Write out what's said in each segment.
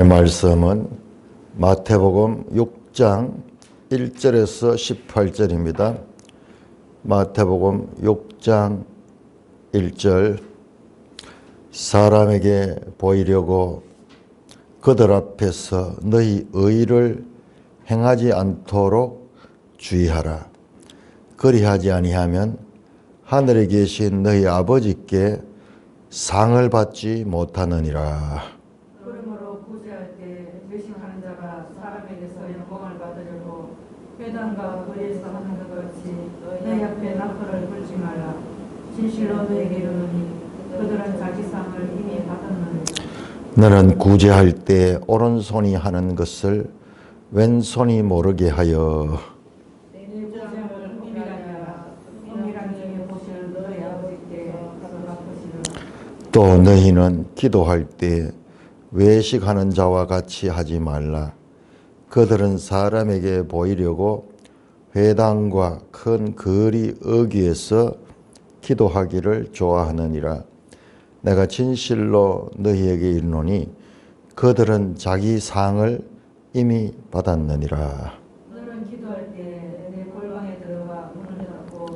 말씀은 마태복음 6장 1절에서 18절입니다. 마태복음 6장 1절 사람에게 보이려고 그들 앞에서 너희 의를 행하지 않도록 주의하라. 그리하지 아니하면 하늘에 계신 너희 아버지께 상을 받지 못하느니라. 그러므로 구제할 때 외식하는 자가 사람에게서 영광을 받으려고 회당과 거리에서 하는 것 같이 너희 앞에 낙허를 불지 말라. 진실로 너희에게 이르노니 그들은 자기 상을 이미 받았느니라. 너는 구제할 때 오른손이 하는 것을 왼손이 모르게 하여 내 구제함을 은밀하니라. 은밀한 중에 보시는 너희 아버지께 가서 갚으시라. 또 너희는 기도할 때 외식하는 자와 같이 하지 말라. 그들은 사람에게 보이려고 회당과 큰 거리 어귀에서 기도하기를 좋아하느니라. 내가 진실로 너희에게 이르노니 그들은 자기 상을 이미 받았느니라. 너는 기도할 때 내 골방에 들어가 문을 닫고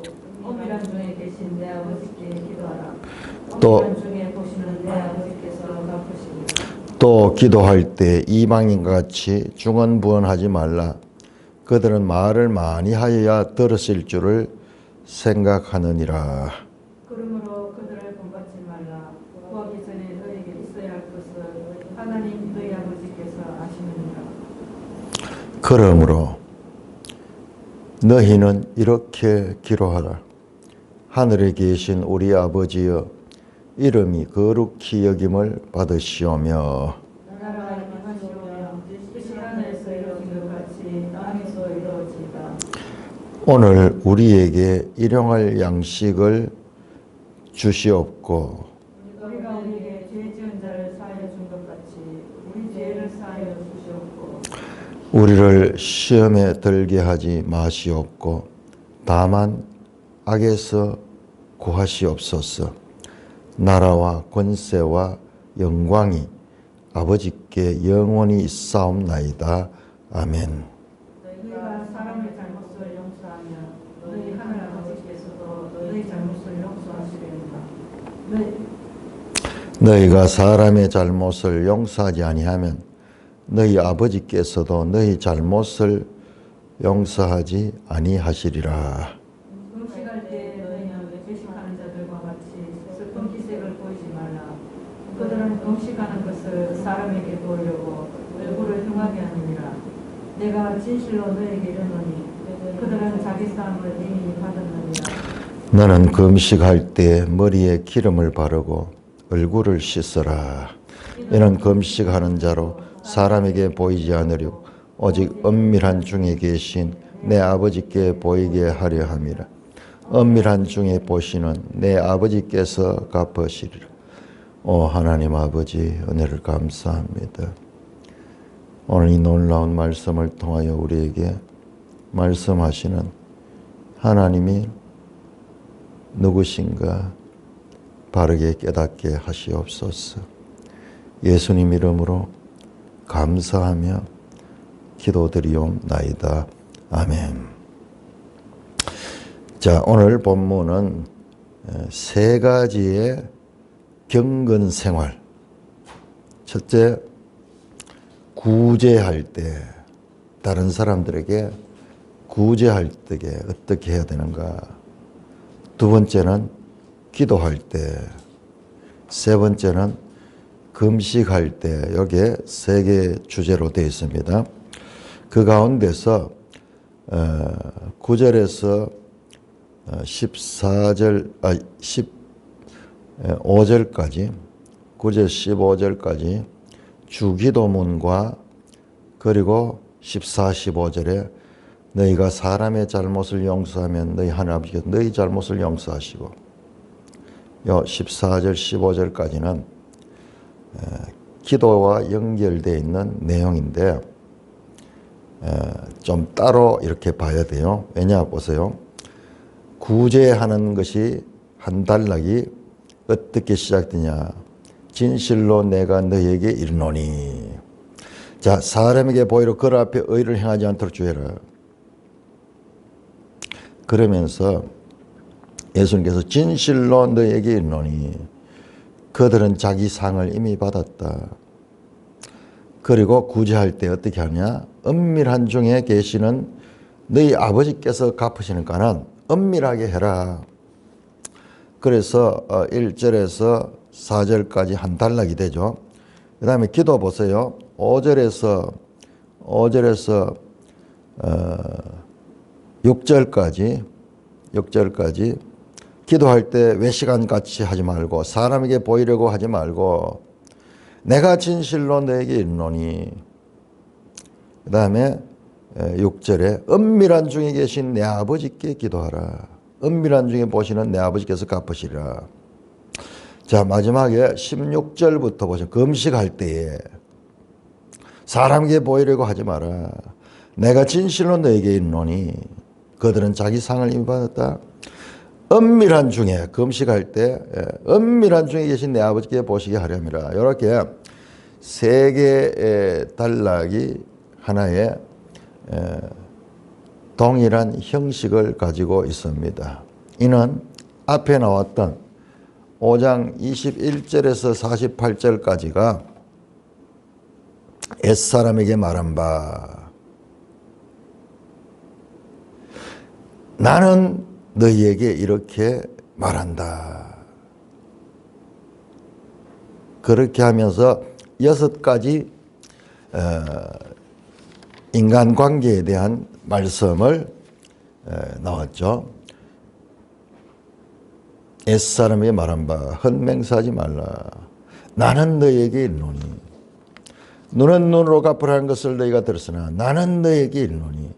은밀한 중에 계신 내 아버지께 기도하라. 또 은밀한 중에 보시는 내 아버지께서 갚으시리라. 또 기도할 때 이방인같이 중언부언하지 말라. 그들은 말을 많이 하여야 들었을 줄을 생각하느니라. 그러므로 그들을 본받지 말라. 구하기 전에 너에게 있어야 할 것을 하나님 너희 아버지께서 아시느니라. 그러므로 너희는 이렇게 기도하라. 하늘에 계신 우리 아버지여, 이름이 거룩히 여김을 받으시오며 나라가 임하시오며 뜻이 하늘에서 이루어진 것 같이 땅에서 이루어지이다. 오늘 우리에게 일용할 양식을 주시옵고 우리가 우리에게 죄 지은 자를 사하여 준 것 같이 우리 죄를 사하여 주시옵고 우리를 시험에 들게 하지 마시옵고 다만 악에서 구하시옵소서. 나라와 권세와 영광이 아버지께 영원히 있사옵나이다. 아멘. 너희가 사람의 잘못을 용서하면 너희 하늘 아버지께서도 너희 잘못을 용서하시리로다. 너희가 사람의 잘못을 용서하지 아니하면 너희 아버지께서도 너희 잘못을 용서하지 아니하시리라. 음식할 때 너희는 외식하는 자들과 같이 슬픈 기색을 보이지 말라. 그들은 음식하는 것을 사람에게 보이려고 얼굴을 흉하게 하느니라. 내가 진실로 너에게 이르노니 그들은 자기 싸움을 이미 받았느니라. 너는 금식할 때 머리에 기름을 바르고 얼굴을 씻어라. 이는 금식하는 자로 사람에게 보이지 않으려고 오직 은밀한 중에 계신 내 아버지께 보이게 하려 함이라. 은밀한 중에 보시는 내 아버지께서 갚으시리라. 오 하나님 아버지, 은혜를 감사합니다. 오늘 이 놀라운 말씀을 통하여 우리에게 말씀하시는 하나님이 누구신가 바르게 깨닫게 하시옵소서. 예수님 이름으로 감사하며 기도드리옵나이다. 아멘. 자, 오늘 본문은 세 가지의 경건 생활. 첫째, 구제할 때, 다른 사람들에게 구제할 때 어떻게 해야 되는가. 두 번째는 기도할 때, 세 번째는 금식할 때. 여기에 세 개의 주제로 되어 있습니다. 그 가운데서 9절에서 15절까지 9절 15절까지 주기도문과 그리고 14, 15절에 너희가 사람의 잘못을 용서하면 너희 하나님 아버지께서 너희 잘못을 용서하시고, 요 14절 15절까지는 기도와 연결되어 있는 내용인데 좀 따로 이렇게 봐야 돼요. 왜냐 보세요. 구제하는 것이 한 단락이 어떻게 시작되냐. 진실로 내가 너희에게 이르노니. 자, 사람에게 보이려 그 앞에 의를 행하지 않도록 주의하라. 그러면서 예수님께서 진실로 너에게 이르노니 그들은 자기 상을 이미 받았다. 그리고 구제할 때 어떻게 하냐? 은밀한 중에 계시는 너희 아버지께서 갚으시니까는 은밀하게 해라. 그래서 1절에서 4절까지 한 단락이 되죠. 그 다음에 기도 보세요. 5절에서 6절까지 기도할 때 외시간같이 하지 말고 사람에게 보이려고 하지 말고 내가 진실로 너에게 이르노니. 그 다음에 6절에 은밀한 중에 계신 내 아버지께 기도하라. 은밀한 중에 보시는 내 아버지께서 갚으시리라. 자, 마지막에 16절부터 보시면 금식할 때에 사람에게 보이려고 하지 마라. 내가 진실로 너에게 이르노니 그들은 자기 상을 이미 받았다. 은밀한 중에 금식할 때 은밀한 중에 계신 내 아버지께 보시게 하렵니다. 이렇게 세 개의 단락이 하나의 동일한 형식을 가지고 있습니다. 이는 앞에 나왔던 5장 21절에서 48절까지가 옛사람에게 말한 바 나는 너희에게 이렇게 말한다. 그렇게 하면서 6가지 인간관계에 대한 말씀을 나왔죠. 옛사람에게 말한 바 헛맹세하지 말라. 나는 너희에게 이르노니 눈은 눈으로 갚으라는 것을 너희가 들었으나 나는 너희에게 이르노니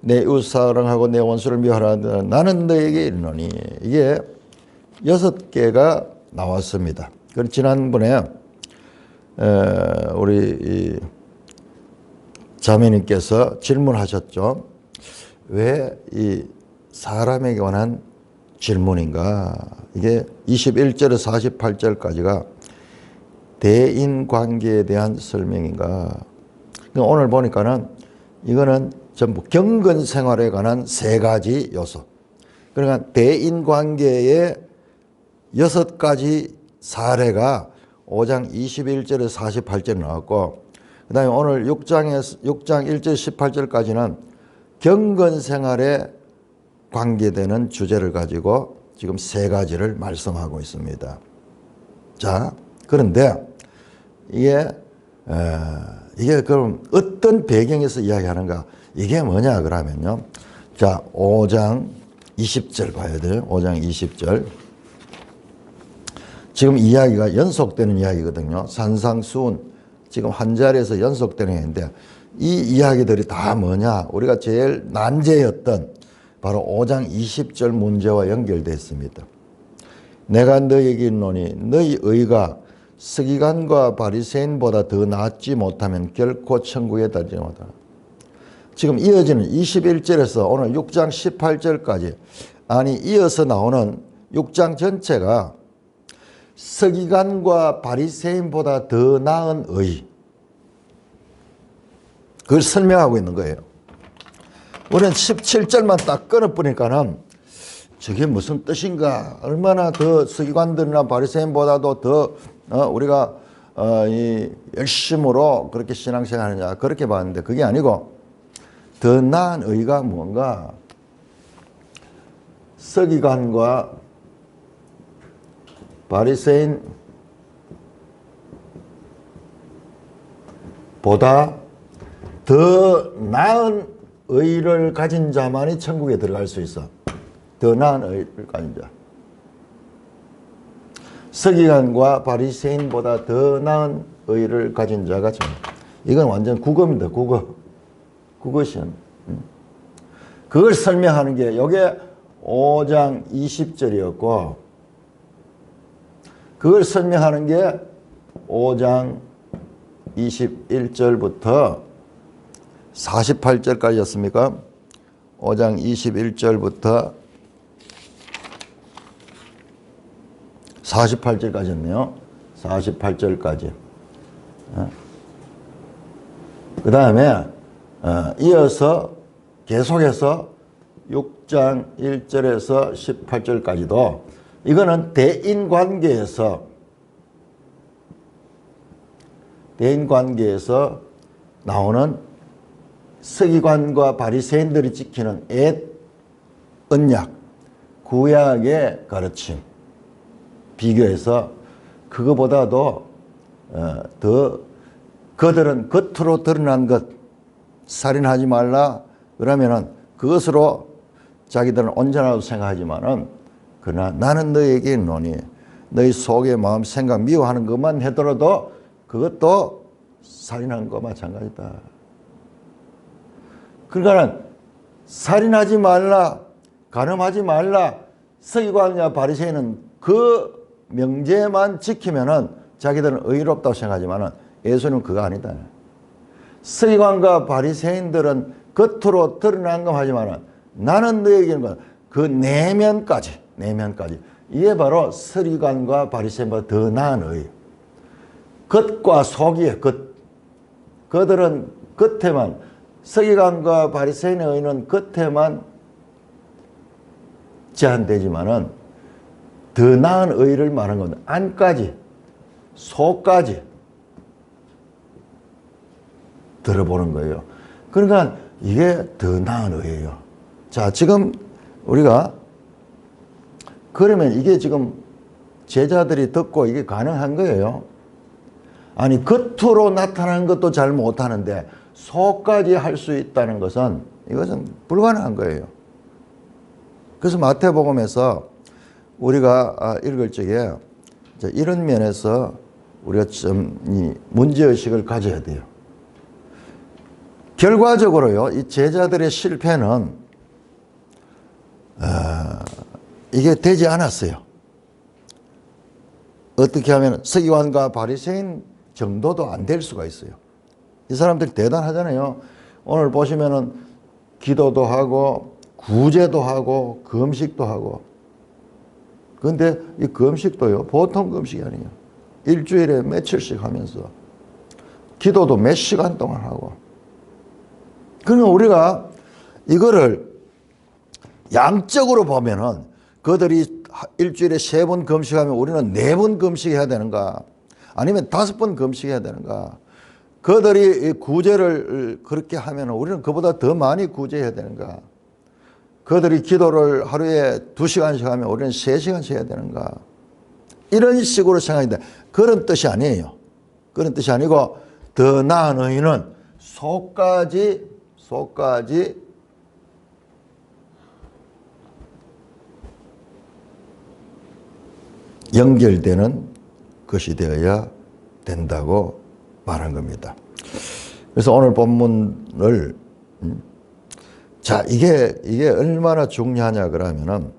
내 이웃 사랑하고 내 원수를 미워하라. 나는 너희에게 이르노니. 이게 6개가 나왔습니다. 그리고 지난번에 우리 자매님께서 질문하셨죠. 왜 이 사람에게 관한 질문인가. 이게 21절에서 48절까지가 대인관계에 대한 설명인가. 오늘 보니까는 이거는 전부 경건생활에 관한 3가지 요소. 그러니까 대인관계의 6가지 사례가 5장 21절에서 48절에 나왔고, 그 다음에 오늘 6장 1절 18절까지는 경건생활에 관계되는 주제를 가지고 지금 3가지를 말씀하고 있습니다. 자, 그런데 이게 그럼 어떤 배경에서 이야기하는가? 이게 뭐냐 그러면요. 자, 5장 20절 봐야 돼요. 5장 20절. 지금 이야기가 연속되는 이야기거든요. 산상수훈 지금 한 자리에서 연속되는 얘기인데 이 이야기들이 다 뭐냐? 우리가 제일 난제였던 바로 5장 20절 문제와 연결되어 있습니다. 내가 너희에게 이르노니 너희 의가 서기관과 바리새인보다 더 낫지 못하면 결코 천국에 달지 못하라. 지금 이어지는 21절에서 오늘 6장 18절까지 이어서 나오는 6장 전체가 서기관과 바리새인보다 더 나은 의, 그걸 설명하고 있는 거예요. 우리는 17절만 딱 끊어보니까는 저게 무슨 뜻인가, 얼마나 더 서기관들이나 바리새인보다도 더 우리가 이 열심으로 그렇게 신앙생활하느냐 그렇게 봤는데 그게 아니고 더 나은 의가 뭔가 서기관과 바리새인 보다 더 나은 의를 가진 자만이 천국에 들어갈 수 있어. 더 나은 의를 가진 자. 서기관과 바리새인보다 더 나은 의를 가진 자가 천국. 이건 완전 국어입니다. 국어 시험. 그걸 설명하는 게 이게 5장 20절이었고 그걸 설명하는 게 5장 21절부터 48절까지였습니까? 5장 21절부터 48절까지였네요. 48절까지. 그 다음에 이어서 계속해서 6장 1절에서 18절까지도 이거는 대인관계에서 나오는 서기관과 바리새인들이 지키는 옛 언약, 구약의 가르침 비교해서 그거보다도 더 그들은 겉으로 드러난 것 살인하지 말라 그러면은 그것으로 자기들은 온전하다고 생각하지만은 그러나 나는 너에게 있노니 너희 속의 마음 생각 미워하는 것만 하더라도 그것도 살인한 거 마찬가지다. 그러니까 살인하지 말라, 간음하지 말라. 서기관과 바리새인은 그 명제만 지키면은 자기들은 의롭다고 생각하지만은 예수님은 그거 아니다. 서기관과 바리새인들은 겉으로 드러난 거 하지만은 나는 너에게는 그 내면까지 이게 바로 서기관과 바리새인보다 더 나은 의. 겉과 속이에요. 그들은 겉에만 서기관과 바리새인의 의는 겉에만 제한되지만은 더 나은 의를 말하는 겁니다. 안까지 속까지 들어보는 거예요. 그러니까 이게 더 나은 의예요. 자, 지금 우리가 그러면 이게 지금 제자들이 듣고 이게 가능한 거예요. 아니 겉으로 나타나는 것도 잘 못하는데 속까지 할 수 있다는 것은 이것은 불가능한 거예요. 그래서 마태복음에서 우리가 읽을 적에 이런 면에서 우리가 좀 이 문제의식을 가져야 돼요. 결과적으로요, 이 제자들의 실패는 이게 되지 않았어요. 어떻게 하면 서기관과 바리새인 정도도 안 될 수가 있어요. 이 사람들 대단하잖아요. 오늘 보시면은 기도도 하고 구제도 하고 금식도 하고. 그런데 이 금식도요, 보통 금식이 아니에요. 일주일에 며칠씩 하면서 기도도 몇 시간 동안 하고. 그러면 우리가 이거를 양적으로 보면은 그들이 일주일에 3번 금식하면 우리는 4번 금식해야 되는가? 아니면 5번 금식해야 되는가? 그들이 구제를 그렇게 하면 우리는 그보다 더 많이 구제해야 되는가? 그들이 기도를 하루에 2시간씩 하면 우리는 3시간씩 해야 되는가? 이런 식으로 생각인데 그런 뜻이 아니에요. 그런 뜻이 아니고 더 나은 의는 속까지 연결되는 것이 되어야 된다고 말한 겁니다. 그래서 오늘 본문을 자 이게 얼마나 중요하냐 그러면은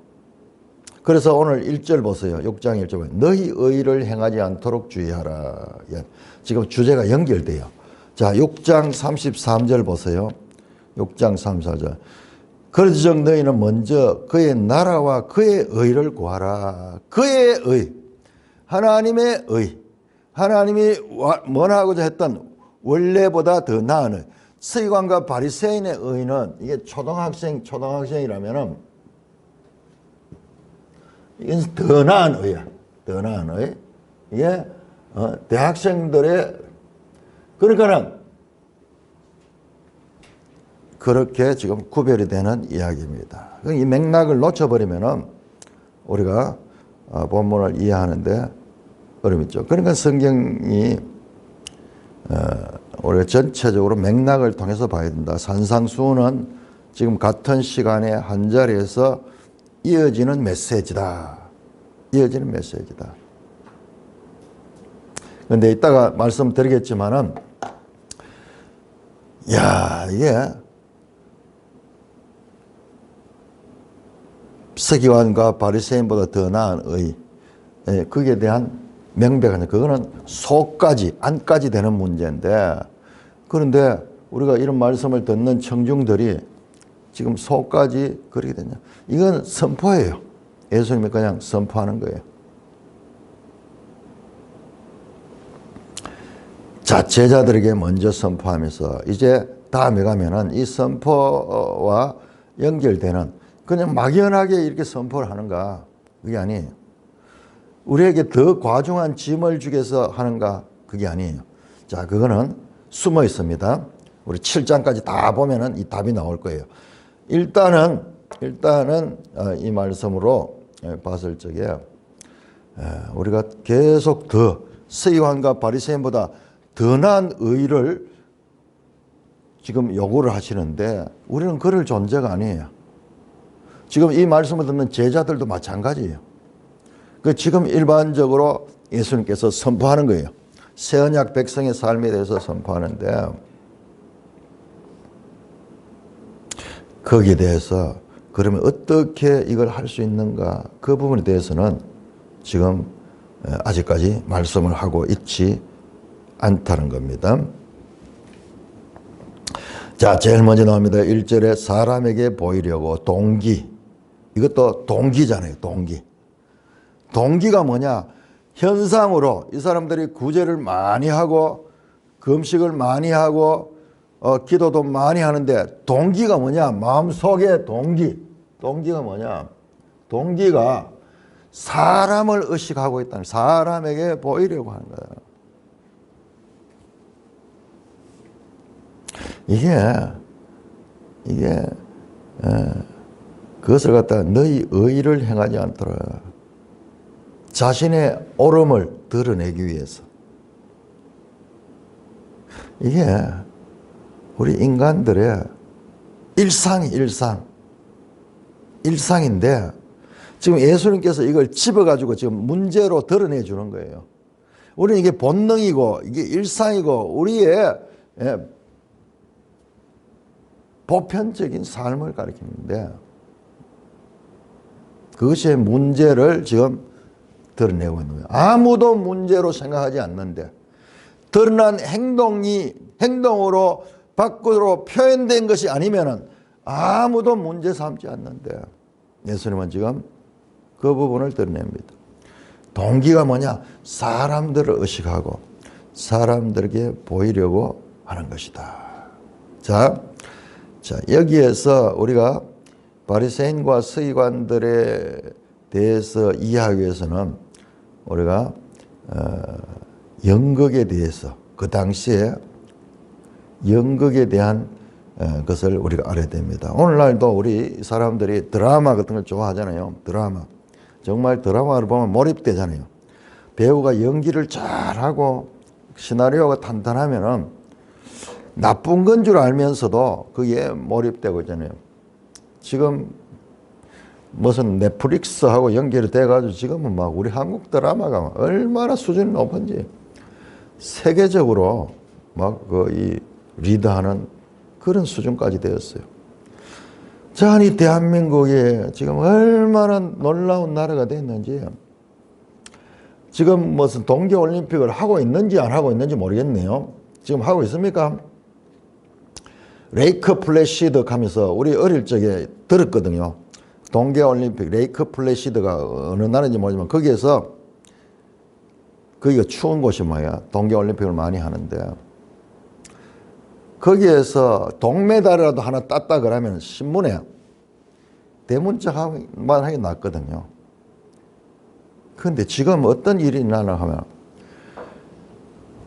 그래서 오늘 1절 보세요. 6장 1절 너희 의를 행하지 않도록 주의하라. 지금 주제가 연결돼요. 자 6장 33절 보세요. 6장 34절 그러즉 너희는 먼저 그의 나라와 그의 의를 구하라. 그의 의, 하나님의 의, 하나님이 원하고자 했던 원래보다 더 나은 의. 서기관과 바리새인의 의는 이게 초등학생이라면은 이건 더 나은 의야. 더 나은 의. 이게 대학생들의 그러니까는 그렇게 지금 구별이 되는 이야기입니다. 이 맥락을 놓쳐버리면은 우리가 본문을 이해하는데 어려움이 있죠. 그러니까 성경이 우리가 전체적으로 맥락을 통해서 봐야 된다. 산상수훈은 지금 같은 시간에 한 자리에서 이어지는 메시지다. 이어지는 메시지다. 그런데 이따가 말씀드리겠지만은 이게 서기관과 바리새인보다 더 나은 의, 거기에 대한 명백한 그거는 속까지 안까지 되는 문제인데 그런데 우리가 이런 말씀을 듣는 청중들이 지금 속까지 그렇게 되냐? 이건 선포예요. 예수님이 그냥 선포하는 거예요. 자, 제자들에게 먼저 선포하면서 이제 다음에 가면은 이 선포와 연결되는 그냥 막연하게 이렇게 선포를 하는가? 그게 아니에요. 우리에게 더 과중한 짐을 주기 위해서 하는가? 그게 아니에요. 자, 그거는 숨어 있습니다. 우리 7장까지 다 보면은 이 답이 나올 거예요. 일단은 이 말씀으로 봤을 적에 우리가 계속 더 서기관과 바리새인보다 더 나은 의를 지금 요구를 하시는데 우리는 그럴 존재가 아니에요. 지금 이 말씀을 듣는 제자들도 마찬가지예요. 그 지금 일반적으로 예수님께서 선포하는 거예요. 새 언약 백성의 삶에 대해서 선포하는데 거기에 대해서 그러면 어떻게 이걸 할 수 있는가? 그 부분에 대해서는 지금 아직까지 말씀을 하고 있지 않다는 겁니다. 자, 제일 먼저 나옵니다. 1절에 사람에게 보이려고 동기. 이것도 동기잖아요. 동기. 동기가 뭐냐? 현상으로 이 사람들이 구제를 많이 하고 금식을 많이 하고 기도도 많이 하는데 동기가 뭐냐? 마음속에 동기. 동기가 뭐냐? 동기가 사람을 의식하고 있다는, 사람에게 보이려고 하는 거예요. 이게 그것을 갖다가 너희 의를 행하지 않도록 자신의 옳음을 드러내기 위해서. 이게 우리 인간들의 일상인데 지금 예수님께서 이걸 집어가지고 지금 문제로 드러내 주는 거예요. 우리는 이게 본능이고 이게 일상이고 우리의 보편적인 삶을 가리키는데 그것의 문제를 지금 드러내고 있는 거예요. 아무도 문제로 생각하지 않는데 드러난 행동으로 밖으로 표현된 것이 아니면은 아무도 문제 삼지 않는데 예수님은 지금 그 부분을 드러냅니다. 동기가 뭐냐? 사람들을 의식하고 사람들에게 보이려고 하는 것이다. 자, 여기에서 우리가 바리새인과 서기관들에 대해서 이해하기 위해서는 우리가 연극에 대해서 그 당시에 연극에 대한 것을 우리가 알아야 됩니다. 오늘날도 우리 사람들이 드라마 같은 걸 좋아하잖아요. 드라마. 정말 드라마를 보면 몰입되잖아요. 배우가 연기를 잘하고 시나리오가 탄탄하면은 나쁜 건 줄 알면서도 그게 몰입되고 있잖아요. 지금 무슨 넷플릭스하고 연결이 돼가지고 지금은 막 우리 한국 드라마가 얼마나 수준이 높은지 세계적으로 막 이 리드하는 그런 수준까지 되었어요. 자, 이 대한민국이 지금 얼마나 놀라운 나라가 됐는지 지금 무슨 동계올림픽을 하고 있는지 안 하고 있는지 모르겠네요. 지금 하고 있습니까? 레이크 플래시드 하면서 우리 어릴 적에 들었거든요. 동계올림픽 레이크 플래시드가 어느 나라인지 모르지만 거기가 추운 곳이 뭐야? 동계올림픽을 많이 하는데 거기에서 동메달이라도 하나 땄다 그러면 신문에 대문짝만 하게 났거든요. 그런데 지금 어떤 일이 나나 하면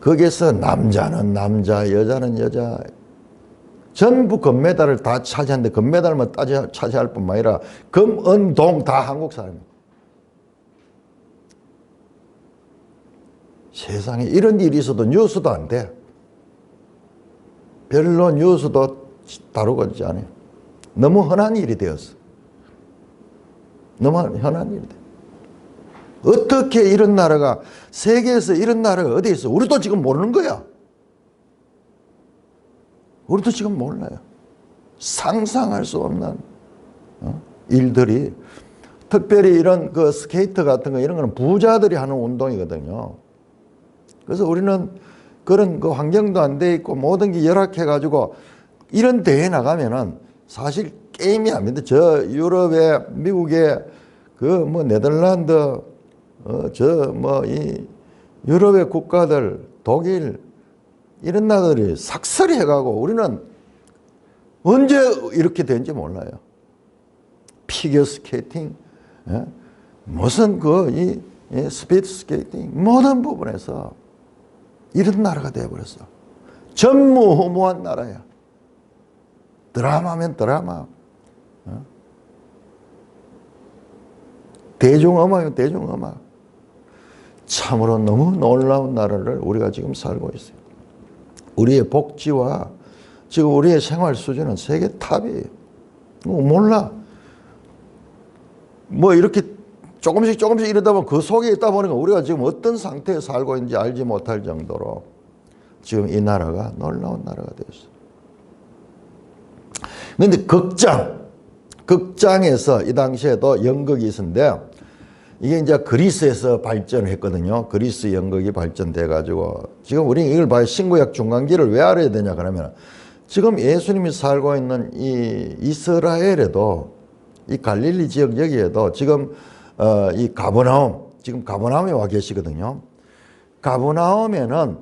거기에서 남자는 남자, 여자는 여자 전부 금메달을 다 차지하는데 금메달만 차지할 뿐만 아니라 금, 은, 동 다 한국 사람이에요. 세상에 이런 일이 있어도 뉴스도 안 돼. 별로 뉴스도 다루고 있지 않아요. 너무 흔한 일이 되었어. 너무 흔한 일이 돼. 어떻게 이런 나라가 세계에서 이런 나라가 어디 있어? 우리도 지금 모르는 거야. 우리도 지금 몰라요. 상상할 수 없는 일들이 특별히 이런 그 스케이트 같은 거 이런 거는 부자들이 하는 운동이거든요. 그래서 우리는 그런 그 환경도 안 돼 있고 모든 게 열악해 가지고 이런 대회 나가면은 사실 게임이 아닙니다. 저 유럽에 미국에 그 뭐 네덜란드 이 유럽의 국가들 독일 이런 나라들이 삭설이 해가고 우리는 언제 이렇게 된지 몰라요. 피겨 스케이팅, 예? 무슨 스피드 스케이팅 모든 부분에서 이런 나라가 되어버렸어. 전무후무한 나라야. 드라마면 드라마, 대중음악이면 대중음악. 참으로 너무 놀라운 나라를 우리가 지금 살고 있어요. 우리의 복지와 지금 우리의 생활 수준은 세계 탑이에요. 몰라. 뭐 이렇게 조금씩 이러다 보면 그 속에 있다 보니까 우리가 지금 어떤 상태에 살고 있는지 알지 못할 정도로 지금 이 나라가 놀라운 나라가 되었어요. 그런데 극장에서 이 당시에도 연극이 있었는데 이게 이제 그리스에서 발전했거든요. 그리스 연극이 발전돼 가지고 지금 우리 이걸 봐요. 신구약 중간기를 왜 알아야 되냐 그러면 지금 예수님이 살고 있는 이 이스라엘에도 이 갈릴리 지역 여기에도 지금 이 가버나움, 지금 가버나움에 와 계시거든요. 가버나움에는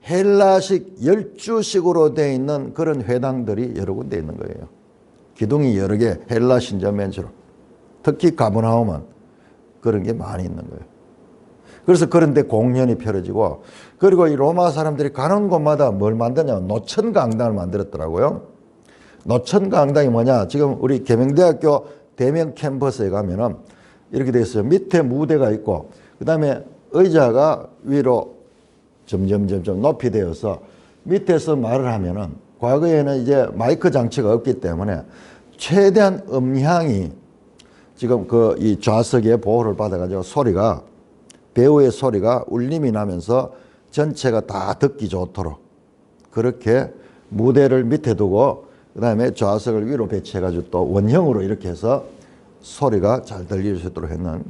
헬라식 열주식으로 되어 있는 그런 회당들이 여러 군데 있는 거예요. 기둥이 여러 개, 헬라 신전면처럼. 특히 가버나움은 그런 게 많이 있는 거예요. 그래서 그런데 공연이 펼쳐지고, 그리고 이 로마 사람들이 가는 곳마다 뭘 만드냐면 노천강당을 만들었더라고요. 노천강당이 뭐냐? 지금 우리 계명대학교 대명 캠퍼스에 가면은 이렇게 되어 있어요. 밑에 무대가 있고, 그 다음에 의자가 위로 점점 높이 되어서 밑에서 말을 하면은 과거에는 이제 마이크 장치가 없기 때문에 최대한 음향이 지금 이 좌석의 보호를 받아가지고 소리가, 배우의 소리가 울림이 나면서 전체가 다 듣기 좋도록 그렇게 무대를 밑에 두고 그 다음에 좌석을 위로 배치해가지고 또 원형으로 이렇게 해서 소리가 잘 들릴 수 있도록 했는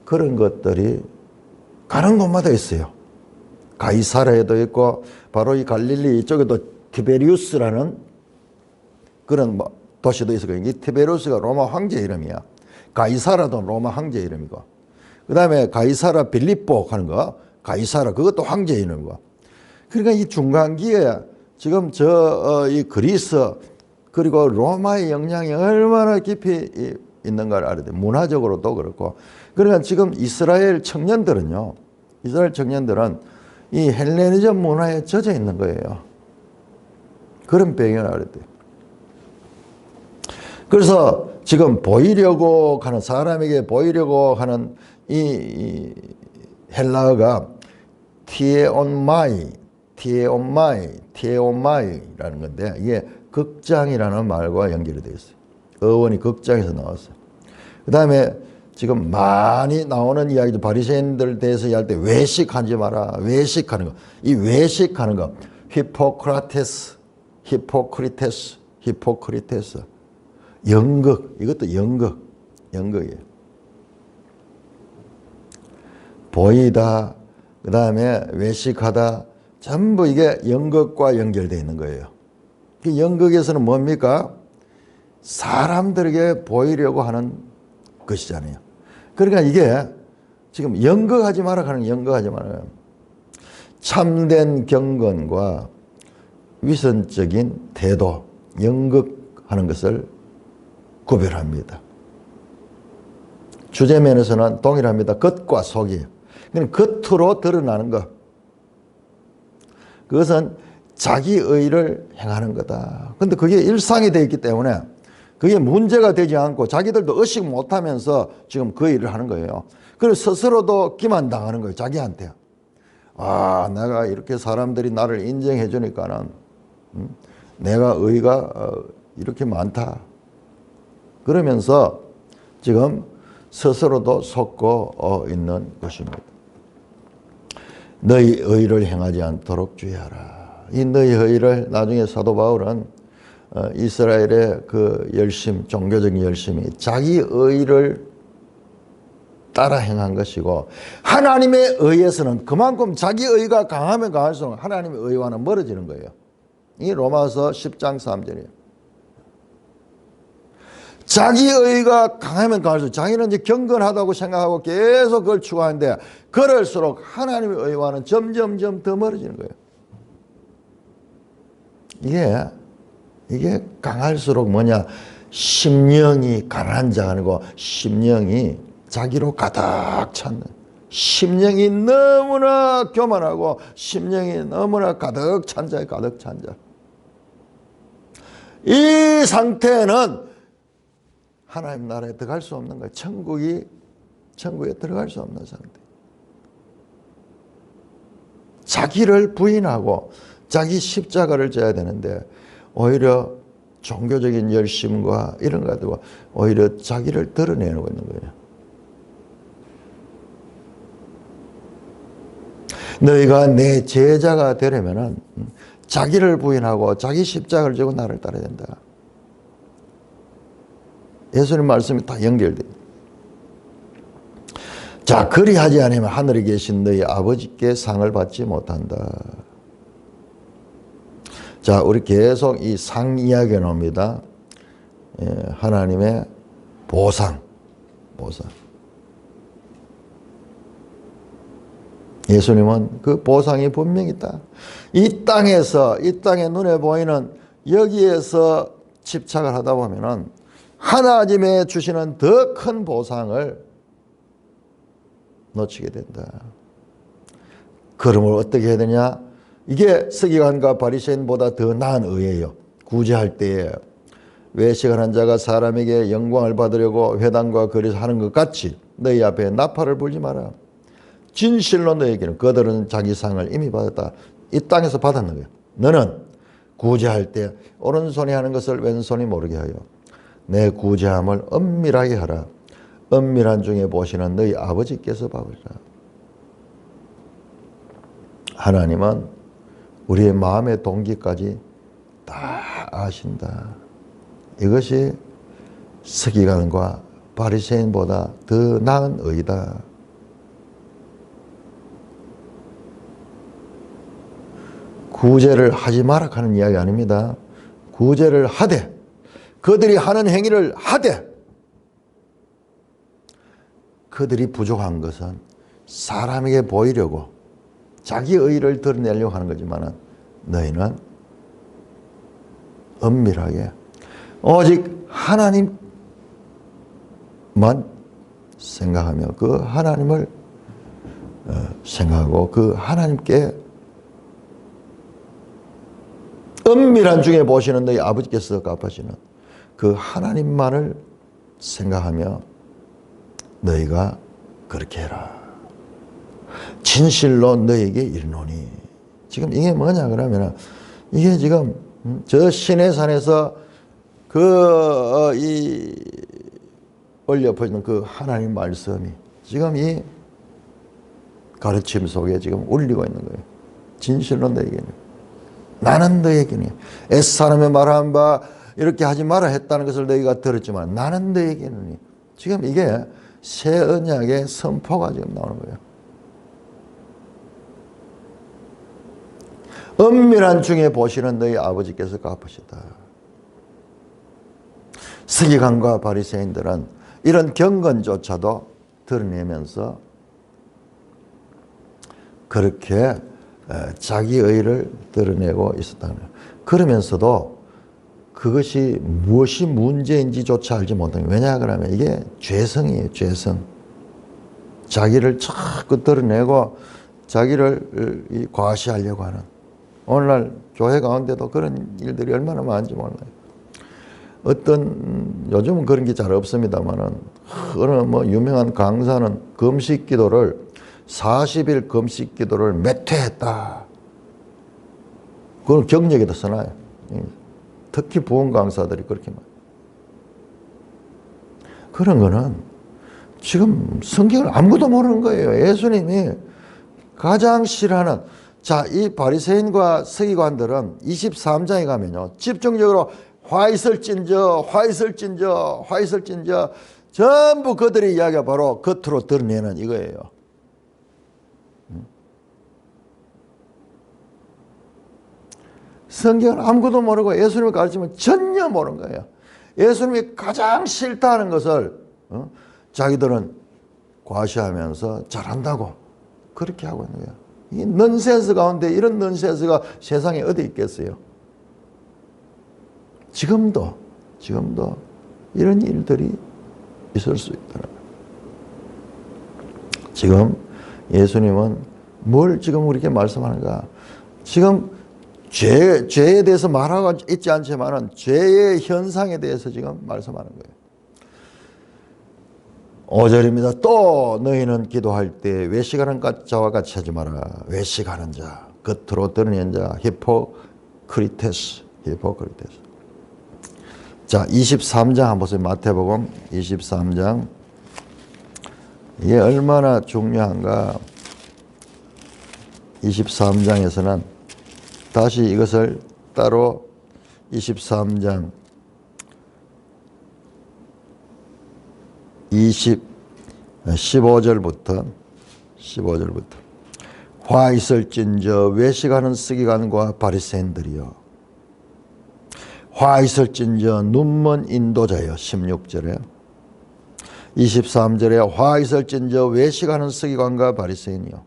그런 것들이 가는 곳마다 있어요. 가이사라에도 있고 바로 이 갈릴리 이쪽에도 티베리우스라는 그런 도시도 있어요. 이 티베리우스가 로마 황제 이름이야. 가이사라도 로마 황제 이름이고, 그 다음에 가이사라 빌립보 하는 거, 가이사라 그것도 황제 이름이고. 그러니까 이 중간기에 지금 이 그리스 그리고 로마의 영향이 얼마나 깊이 있는가를 알아야 돼요. 문화적으로도 그렇고. 그러니까 지금 이스라엘 청년들은요, 이스라엘 청년들은 이 헬레니즘 문화에 젖어 있는 거예요. 그런 배경을 알아야 돼요. 그래서 지금 보이려고 하는, 사람에게 보이려고 하는 이 헬라어가 티에온마이라는 건데, 이게 극장이라는 말과 연결이 되어 있어요. 어원이 극장에서 나왔어요. 그 다음에 지금 많이 나오는 이야기도 바리새인들 대해서 이야기할 때 외식하지 마라. 외식하는 거. 이 외식하는 거. 히포크리테스. 연극. 이것도 연극이에요. 보이다. 그 다음에 외식하다. 전부 이게 연극과 연결되어 있는 거예요. 그 연극에서는 뭡니까? 사람들에게 보이려고 하는 것이잖아요. 그러니까 이게 지금 연극하지 마라 하는 연극하지 마라. 참된 경건과 위선적인 태도, 연극하는 것을 구별합니다. 주제면에서는 동일합니다. 겉과 속이에요. 겉으로 드러나는 것. 그것은 자기의를 행하는 거다. 근데 그게 일상이 되어 있기 때문에 그게 문제가 되지 않고 자기들도 의식 못하면서 지금 그 일을 하는 거예요. 그래서 스스로도 기만당하는 거예요. 자기한테. 아, 내가 이렇게 사람들이 나를 인정해 주니까는 내가 의가 이렇게 많다. 그러면서 지금 스스로도 속고 있는 것입니다. 너희 의를 행하지 않도록 주의하라. 이 너희 의를 나중에 사도 바울은 이스라엘의 그 열심, 종교적인 열심이 자기 의를 따라 행한 것이고, 하나님의 의에서는 그만큼 자기 의가 강하면 강할수록 하나님의 의와는 멀어지는 거예요. 이 로마서 10장 3절이에요. 자기 의가 강하면 강할수록 자기는 이제 경건하다고 생각하고 계속 그걸 추구하는데, 그럴수록 하나님의 의와는 점점 더 멀어지는 거예요. 이게 강할수록 뭐냐? 심령이 가난한 자가 아니고 심령이 자기로 가득 찬, 심령이 너무나 교만하고 심령이 너무나 가득 찬 자에 가득 찬 자. 이 상태는 하나님 나라에 들어갈 수 없는 거예요. 천국에 들어갈 수 없는 상태. 자기를 부인하고 자기 십자가를 져야 되는데 오히려 종교적인 열심과 이런 거 가지고 오히려 자기를 드러내고 있는 거예요. 너희가 내 제자가 되려면은 자기를 부인하고 자기 십자가를 지고 나를 따라야 된다. 예수님 말씀이 다 연결돼요. 자, 그리하지 않으면 하늘에 계신 너희 아버지께 상을 받지 못한다. 자, 우리 계속 이 상 이야기가 나옵니다. 하나님의 보상. 예수님은 그 보상이 분명히 있다. 이 땅에 눈에 보이는 여기에서 집착을 하다 보면은 하나님의 주시는 더 큰 보상을 놓치게 된다. 그러므로 어떻게 해야 되냐? 이게 서기관과 바리새인보다 더 나은 의예요. 구제할 때에 외식하는 자가 사람에게 영광을 받으려고 회당과 거리에서 하는 것 같이 너희 앞에 나팔을 불지 마라. 진실로 너에게는 그들은 자기 상을 이미 받았다. 이 땅에서 받았는 거예요. 너는 구제할 때 오른손이 하는 것을 왼손이 모르게 하여 내 구제함을 엄밀하게 하라. 엄밀한 중에 보시는 너희 아버지께서 봐보리라. 하나님은 우리의 마음의 동기까지 다 아신다. 이것이 서기관과 바리새인보다 더 나은 의다. 구제를 하지 마라 하는 이야기 아닙니다. 구제를 하되 그들이 하는 행위를 하되 그들이 부족한 것은 사람에게 보이려고 자기 의의를 드러내려고 하는 거지만 너희는 엄밀하게 오직 하나님만 생각하며 그 하나님을 생각하고 그 하나님께 엄밀한 중에 보시는 너희 아버지께서 갚으시는 그 하나님만을 생각하며 너희가 그렇게 해라. 진실로 너희에게 이르노니. 지금 이게 뭐냐 그러면 이게 지금 저 시내산에서 올려 퍼지는 그 하나님 말씀이 지금 이 가르침 속에 지금 울리고 있는 거예요. 진실로 너희에게는. 나는 너희에게는 에스사람의 말한 바 이렇게 하지 마라 했다는 것을 너희가 들었지만 나는 너희에게는. 지금 이게 새 언약의 선포가 지금 나오는 거예요. 엄밀한 중에 보시는 너희 아버지께서 갚으시다. 서기관과 바리새인들은 이런 경건조차도 드러내면서 그렇게 자기 의를 드러내고 있었다는 거예요. 그러면서도 그것이 무엇이 문제인지조차 알지 못하는 거예요. 왜냐 그러면 이게 죄성이에요. 죄성. 자기를 자꾸 드러내고 자기를 과시하려고 하는. 오늘날 교회 가운데도 그런 일들이 얼마나 많은지 몰라요. 요즘은 그런 게 잘 없습니다만은 어느 유명한 강사는 금식 기도를 40일 금식 기도를 몇 회 했다. 그걸 경력에다 써놔요. 특히 부흥 강사들이 그렇게 말. 그런 거는 지금 성경을 아무도 모르는 거예요. 예수님이 가장 싫어하는 자, 이 바리새인과 서기관들은 23장에 가면요. 집중적으로 화 있을진저 전부 그들의 이야기가 바로 겉으로 드러내는 이거예요. 성경은 아무것도 모르고 예수님을 가르치면 전혀 모르는 거예요. 예수님이 가장 싫다는 것을 자기들은 과시하면서 잘한다고 그렇게 하고 있는 거예요. 이 넌센스 가운데 이런 넌센스가 세상에 어디 있겠어요? 지금도 이런 일들이 있을 수 있더라. 지금 예수님은 뭘 지금 우리에게 말씀하는가? 지금 죄에 대해서 말하고 있지 않지만은 죄의 현상에 대해서 지금 말씀하는 거예요. 5절입니다. 또 너희는 기도할 때 외식하는 자와 같이 하지 마라. 외식하는 자, 겉으로 드러내는 자, 히포크리테스. 자, 23장 한번 보세요. 마태복음 23장. 이게 얼마나 중요한가. 23장에서는 다시 이것을 따로 23장 15절부터 화 있을진저 외식하는 서기관과 바리새인들이여 화 있을진저 눈먼 인도자여 16절에 23절에 화 있을진저 외식하는 서기관과 바리새인이여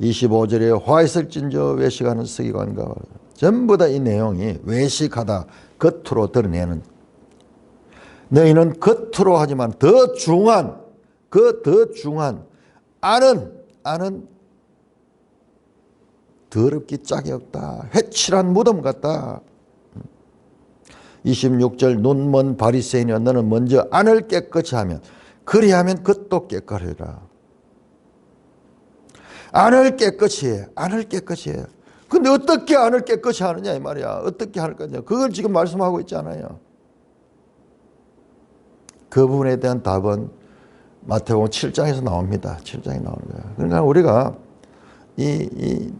25절에 화 있을진저 외식하는 서기관과 전부 다 이 내용이 외식하다 겉으로 드러내는 너희는 겉으로 하지만 더 중한 안은 더럽기 짝이 없다. 회칠한 무덤 같다. 26절 눈먼 바리새인이여 너는 먼저 안을 깨끗이 하면 그리하면 겉도 깨끗하리라. 안을 깨끗이 해. 근데 어떻게 안을 깨끗이 하느냐 이 말이야. 어떻게 할 거냐. 그걸 지금 말씀하고 있잖아요. 그 부분에 대한 답은 마태복음 7장에서 나옵니다. 7장에 나오는 거야. 그러니까 우리가 이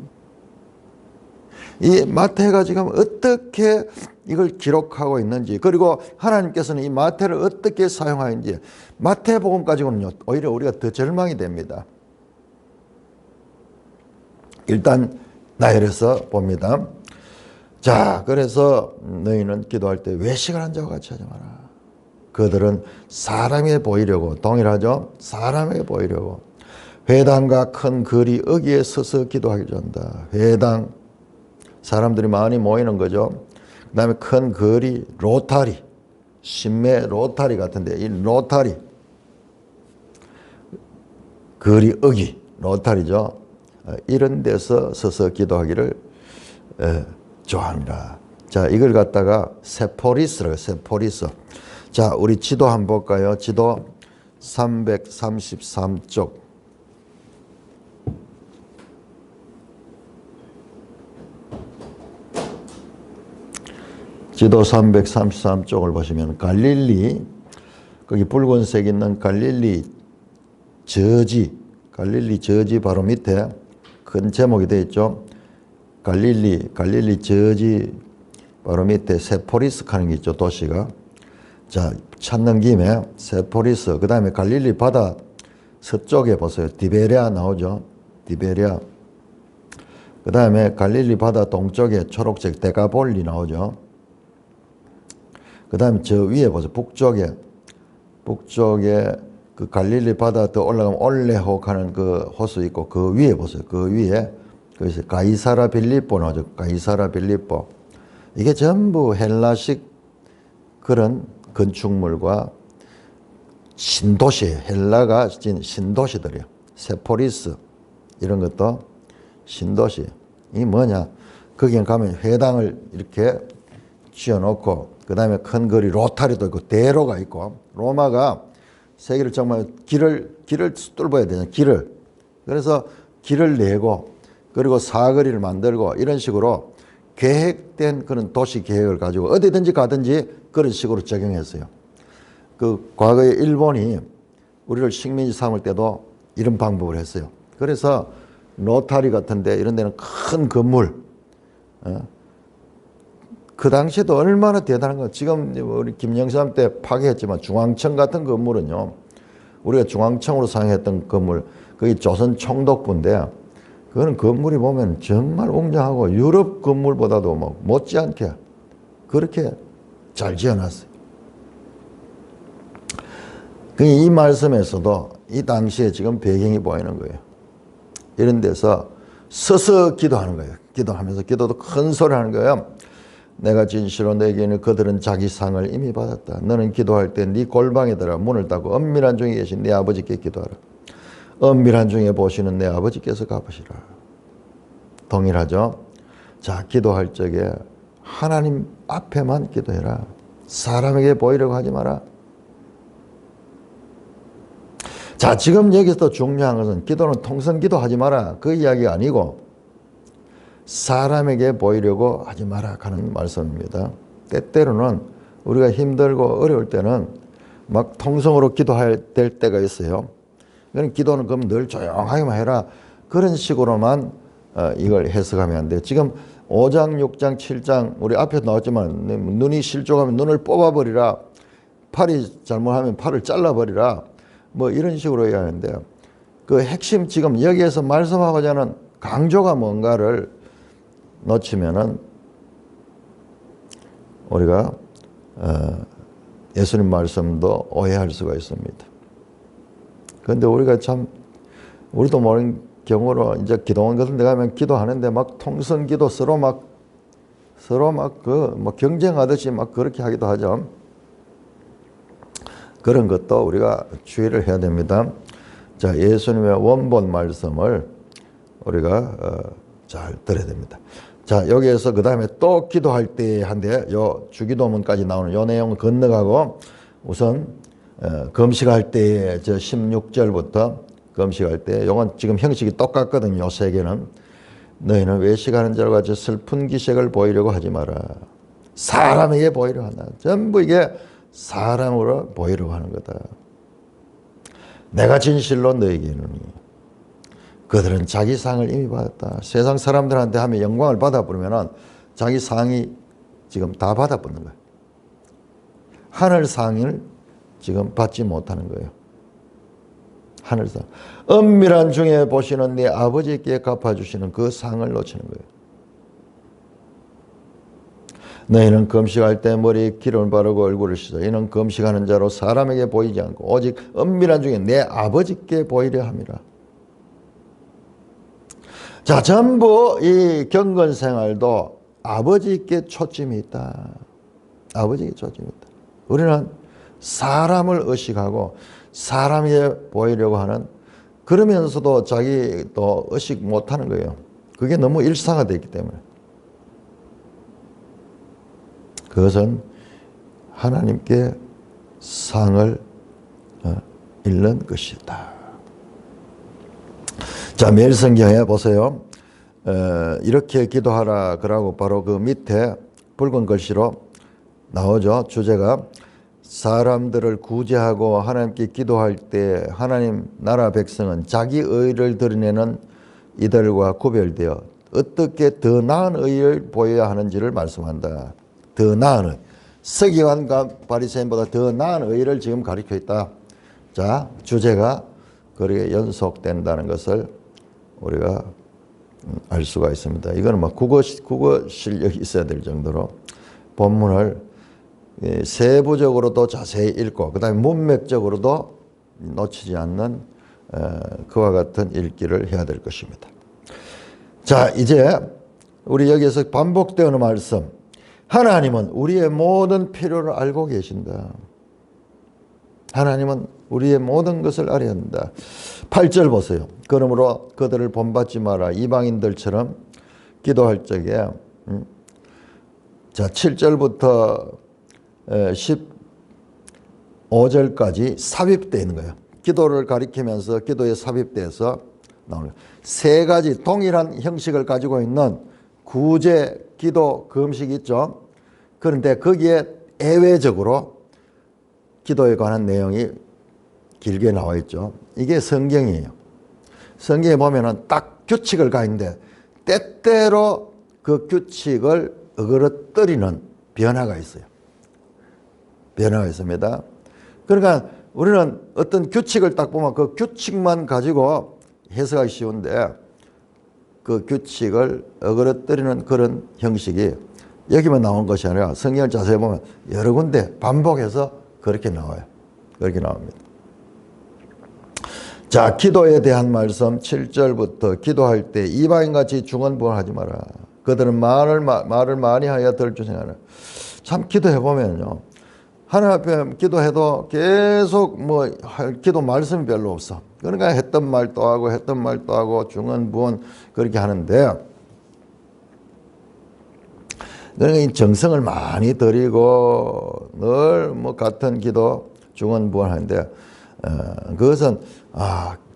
마태가 지금 어떻게 이걸 기록하고 있는지 그리고 하나님께서는 이 마태를 어떻게 사용하는지 마태복음 가지고는요 오히려 우리가 더 절망이 됩니다. 일단 나열해서 봅니다. 자, 그래서 너희는 기도할 때 외식을 한 자와 같이 하지 마라. 그들은 사람에게 보이려고 동일하죠. 사람에게 보이려고 회당과 큰 거리 어귀에 서서 기도하기 전다. 회당 사람들이 많이 모이는 거죠. 그 다음에 큰 거리 로타리 신매 로타리 같은데 이 로타리 거리 어귀 로타리죠. 이런 데서 서서 기도하기를 좋아합니다. 자, 이걸 갖다가 세포리스라고 세포리스. 자, 우리 지도 한번 볼까요? 지도 333쪽. 지도 333쪽을 보시면 갈릴리, 거기 붉은색 있는 갈릴리 저지 바로 밑에 큰 제목이 되어 있죠. 갈릴리 저지 바로 밑에 세포리스 하는 게 있죠. 도시가. 자, 찾는 김에 세포리스, 그 다음에 갈릴리 바다 서쪽에 보세요. 디베랴 나오죠. 디베랴. 그 다음에 갈릴리 바다 동쪽에 초록색 데가볼리 나오죠. 그 다음에 저 위에 보세요. 북쪽에 그 갈릴리 바다 더 올라가면 올레혹 하는 그 호수 있고 그 위에 보세요. 그 위에 그래서 가이사라 빌립보 나오죠. 가이사라 빌립보. 이게 전부 헬라식 그런 건축물과 신도시, 헬라가 진 신도시들이에요. 세포리스 이런 것도 신도시. 이게 뭐냐? 거기 가면 회당을 이렇게 지어놓고 그 다음에 큰 거리 로타리도 있고 대로가 있고 로마가 세계를 정말 길을 뚫어야 되잖아요. 길을. 그래서 길을 내고 그리고 사거리를 만들고 이런 식으로 계획된 그런 도시 계획을 가지고 어디든지 가든지 그런 식으로 적용했어요. 그 과거에 일본이 우리를 식민지 삼을 때도 이런 방법을 했어요. 그래서 로타리 같은데 이런 데는 큰 건물, 그 당시에도 얼마나 대단한 거. 지금 우리 김영삼 때 파괴했지만 중앙청 같은 건물은요. 우리가 중앙청으로 사용했던 건물, 그게 조선 총독부인데 그거는 건물이 보면 정말 웅장하고 유럽 건물보다도 뭐 못지않게 그렇게 잘 지어놨어요. 이 말씀에서도 이 당시에 지금 배경이 보이는 거예요. 이런 데서 서서 기도하는 거예요. 기도하면서 기도도 큰 소리 하는 거예요. 내가 진실로 너에게 이르노니 그들은 자기 상을 이미 받았다. 너는 기도할 때 네 골방에 들어가 문을 닫고 은밀한 중에 계신 네 아버지께 기도하라. 은밀한 중에 보시는 내 아버지께서 갚으시라. 동일하죠? 자, 기도할 적에 하나님 앞에만 기도해라. 사람에게 보이려고 하지 마라. 자, 지금 여기서 중요한 것은 기도는 통성 기도하지 마라. 그 이야기가 아니고 사람에게 보이려고 하지 마라 하는 말씀입니다. 때때로는 우리가 힘들고 어려울 때는 막 통성으로 기도해야 될 때가 있어요. 그러니까 기도는 그럼 늘 조용하게만 해라. 그런 식으로만 이걸 해석하면 안 돼요. 지금 5장, 6장, 7장 우리 앞에 나왔지만 눈이 실족하면 눈을 뽑아버리라. 팔이 잘못하면 팔을 잘라버리라. 뭐 이런 식으로 해야 하는데 그 핵심 지금 여기에서 말씀하고자 하는 강조가 뭔가를 놓치면은 우리가 예수님 말씀도 오해할 수가 있습니다. 그런데 우리가 참 우리도 모르는 경우로 이제 기도원 같은 데 가면 기도하는데 막 통성기도 서로 막 그 뭐 경쟁하듯이 막 그렇게 하기도 하죠. 그런 것도 우리가 주의를 해야 됩니다. 자, 예수님의 원본 말씀을 우리가 잘 들어야 됩니다. 자, 여기에서 그 다음에 또 기도할 때 한데 요 주기도문까지 나오는 요 내용을 건너가고 우선 금식할 때에 저 16절부터 금식할 때 요건 지금 형식이 똑같거든요. 요 세 개는 너희는 외식하는 자와 같이 슬픈 기색을 보이려고 하지 마라. 사람에게 보이려고 한다. 전부 이게 사람으로 보이려고 하는 거다. 내가 진실로 너에게 이르노니 그들은 자기 상을 이미 받았다. 세상 사람들한테 하면 영광을 받아버리면 자기 상이 지금 다 받아버리는 거예요. 하늘 상을 지금 받지 못하는 거예요. 하늘상. 은밀한 중에 보시는 네 아버지께 갚아주시는 그 상을 놓치는 거예요. 너희는 금식할 때 머리에 기름을 바르고 얼굴을 씻어. 이는 금식하는 자로 사람에게 보이지 않고 오직 은밀한 중에 내 아버지께 보이려 함이라. 자, 전부 이 경건 생활도 아버지께 초점이 있다. 아버지께 초점이 있다. 우리는 사람을 의식하고 사람에게 보이려고 하는 그러면서도 자기 또 의식 못하는 거예요. 그게 너무 일상화되어 있기 때문에. 그것은 하나님께 상을 잃는 것이다. 자, 매일 성경에 보세요. 이렇게 기도하라 그러고 바로 그 밑에 붉은 글씨로 나오죠. 주제가 사람들을 구제하고 하나님께 기도할 때 하나님 나라 백성은 자기 의를 드러내는 이들과 구별되어 어떻게 더 나은 의를 보여야 하는지를 말씀한다. 더 나은 의. 서기관과 바리새인보다 더 나은 의를 지금 가리켜 있다. 자, 주제가 그렇게 연속된다는 것을 우리가 알 수가 있습니다. 이거는 막 국어 실력이 있어야 될 정도로 본문을 세부적으로도 자세히 읽고 그 다음에 문맥적으로도 놓치지 않는 그와 같은 읽기를 해야 될 것입니다. 자, 이제 우리 여기에서 반복되는 말씀. 하나님은 우리의 모든 필요를 알고 계신다. 하나님은 우리의 모든 것을 알아야 한다. 8절 보세요. 그러므로 그들을 본받지 마라. 이방인들처럼 기도할 적에 자, 7절부터 15절까지 삽입되어 있는 거예요. 기도를 가리키면서 기도에 삽입돼서 나오는 세 가지 동일한 형식을 가지고 있는 구제, 기도, 금식이 있죠. 그런데 거기에 예외적으로 기도에 관한 내용이 길게 나와 있죠. 이게 성경이에요. 성경에 보면은 딱 규칙을 가는데 때때로 그 규칙을 어그러뜨리는 변화가 있어요. 변화가 있습니다. 그러니까 우리는 어떤 규칙을 딱 보면 그 규칙만 가지고 해석하기 쉬운데 그 규칙을 어그러뜨리는 그런 형식이 여기만 나온 것이 아니라 성경을 자세히 보면 여러 군데 반복해서 그렇게 나와요. 그렇게 나옵니다. 자, 기도에 대한 말씀 7절부터 기도할 때 이방인같이 중언부언하지 마라. 그들은 말을 많이 하여 들을 줄 생각하라. 참 기도해보면요. 하나님 앞에 기도해도 계속 기도 말씀이 별로 없어. 그러니까 했던 말 또 하고 중언부언 그렇게 하는데, 그러니까 이 정성을 많이 들이고 늘 같은 기도 중언부언 하는데, 그것은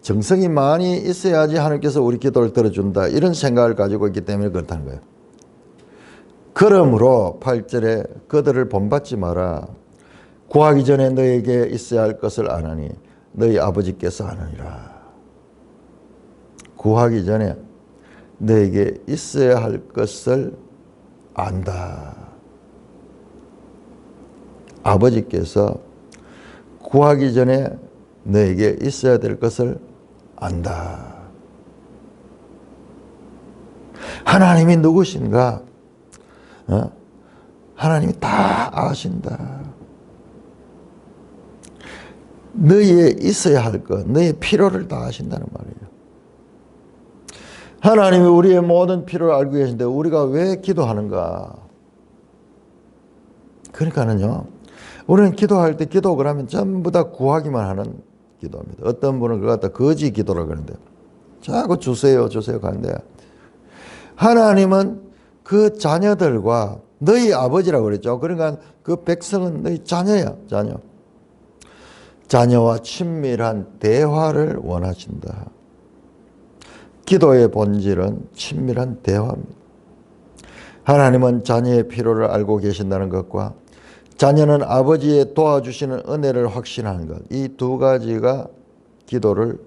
정성이 많이 있어야지 하나님께서 우리 기도를 들어준다, 이런 생각을 가지고 있기 때문에 그렇다는 거예요. 그러므로 8절에 그들을 본받지 마라. 구하기 전에 너에게 있어야 할 것을 아나니 너희 아버지께서 아느니라. 구하기 전에 너에게 있어야 할 것을 안다. 아버지께서 구하기 전에 너에게 있어야 될 것을 안다. 하나님이 누구신가? 하나님이 다 아신다. 너희의 있어야 할 것, 너희의 필요를 다 아신다는 말이에요. 하나님이 우리의 모든 필요를 알고 계신데 우리가 왜 기도하는가? 그러니까는요, 우리는 기도할 때 기도 그러면 전부 다 구하기만 하는 기도입니다. 어떤 분은 그걸 갖다 거지 기도라고 그러는데, 자꾸 주세요 가는데, 하나님은 그 자녀들과 너희 아버지라고 그랬죠. 그러니까 그 백성은 너희 자녀야, 자녀. 자녀와 친밀한 대화를 원하신다. 기도의 본질은 친밀한 대화입니다. 하나님은 자녀의 필요를 알고 계신다는 것과 자녀는 아버지의 도와주시는 은혜를 확신하는 것, 이 두 가지가 기도를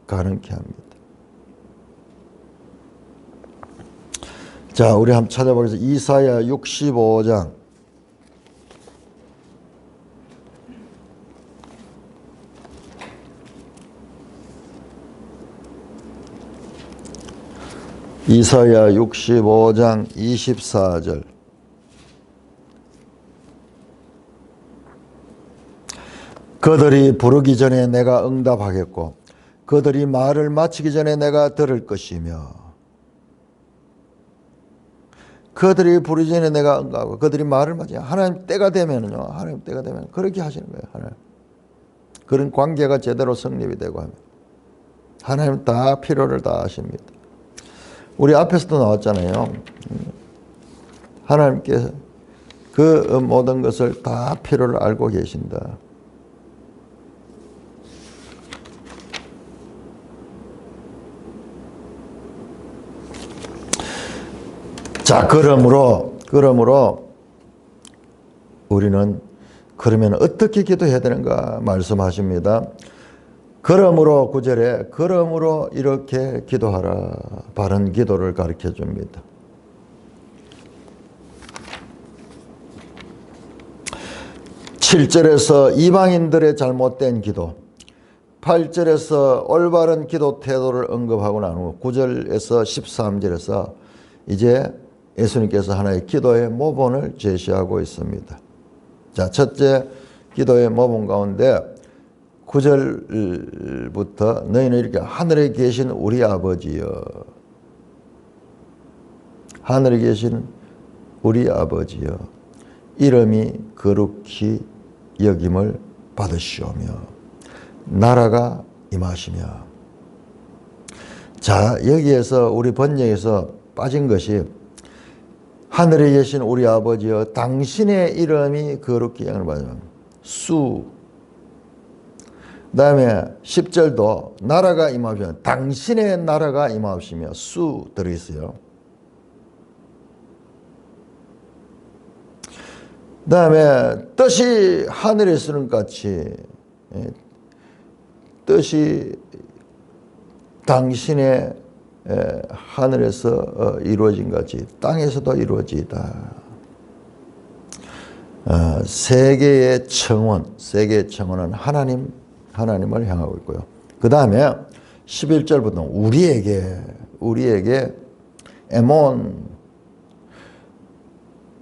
가능케 합니다. 자, 우리 한번 찾아보겠습니다. 이사야 65장. 이사야 65장 24절. 그들이 부르기 전에 내가 응답하겠고 그들이 말을 마치기 전에 내가 들을 것이며, 그들이 부르기 전에 내가 응답하고 그들이 말을 마치기 전에, 하나님 때가 되면은요, 하나님 때가 되면 그렇게 하시는 거예요. 하나님. 그런 관계가 제대로 성립이 되고 하면 하나님 다 필요를 다 아십니다. 우리 앞에서도 나왔잖아요. 하나님께서 그 모든 것을 다 필요를 알고 계신다. 자, 그러므로 우리는 그러면 어떻게 기도해야 되는가 말씀하십니다. 그러므로 9절에 그러므로 이렇게 기도하라, 바른 기도를 가르쳐 줍니다. 7절에서 이방인들의 잘못된 기도, 8절에서 올바른 기도 태도를 언급하고 난 후 9절에서 13절에서 이제 예수님께서 하나의 기도의 모본을 제시하고 있습니다. 자, 첫째 기도의 모본 가운데 9절부터 너희는 이렇게 하늘에 계신 우리 아버지여, 하늘에 계신 우리 아버지여, 이름이 거룩히 여김을 받으시오며 나라가 임하시며. 자, 여기에서 우리 번역에서 빠진 것이 하늘에 계신 우리 아버지여 당신의 이름이 거룩히 여김을 받으시오며 수, 그 다음에 10절도 나라가 임하시며 당신의 나라가 임하시며 수 들어있어요. 그 다음에 뜻이 하늘에 쓰는 같이, 뜻이 당신의 하늘에서 이루어진 같이 땅에서도 이루어지다. 세계의 청원은 하나님을 향하고 있고요. 그 다음에 11절부터 우리에게 에몬,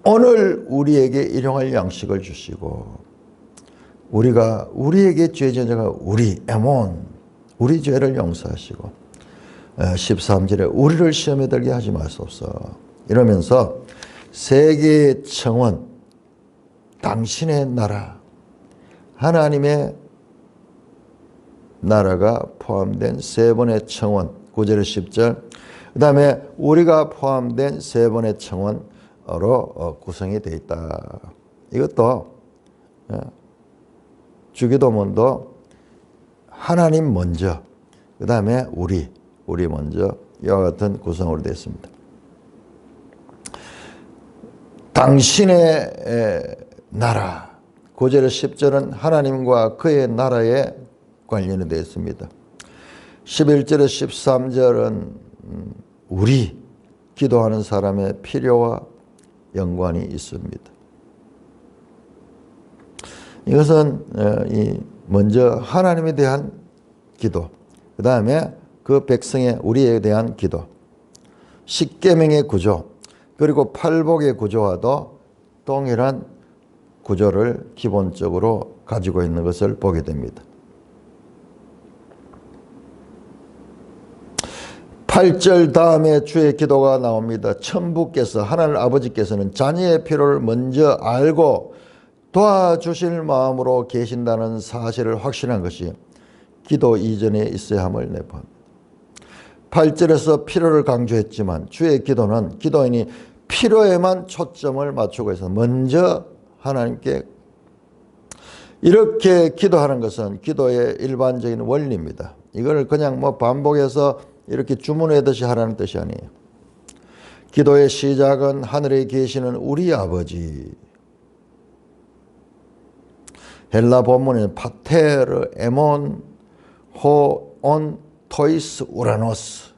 오늘 우리에게 일용할 양식을 주시고, 우리에게 죄 지은 자가 에몬, 우리 죄를 용서하시고, 13절에 우리를 시험에 들게 하지 마소서. 이러면서 세계의 청원, 당신의 나라, 하나님의 나라가 포함된 세 번의 청원, 9절 10절, 그 다음에 우리가 포함된 세 번의 청원으로 구성이 되어 있다. 이것도 주기도문도 하나님 먼저, 그 다음에 우리 먼저 이와 같은 구성으로 되어 있습니다. 당신의 나라, 9절 10절은 하나님과 그의 나라에 관련이 되어 있습니다. 11절에 13절은 우리 기도하는 사람의 필요와 연관이 있습니다. 이것은 먼저 하나님에 대한 기도, 그 다음에 그 백성의 우리에 대한 기도, 십계명의 구조, 그리고 팔복의 구조와도 동일한 구조를 기본적으로 가지고 있는 것을 보게 됩니다. 8절 다음에 주의 기도가 나옵니다. 천부께서, 하나님 아버지께서는 자녀의 필요를 먼저 알고 도와주실 마음으로 계신다는 사실을 확신한 것이 기도 이전에 있어야 함을 내포합니다. 8절에서 필요를 강조했지만 주의 기도는 기도인이 필요에만 초점을 맞추고 있어서 먼저 하나님께 이렇게 기도하는 것은 기도의 일반적인 원리입니다. 이걸 그냥 반복해서 이렇게 주문하듯이 하라는 뜻이 아니에요. 기도의 시작은 하늘에 계시는 우리 아버지. 헬라 본문에는 파테르, 에몬, 호온, 토이스, 우라노스.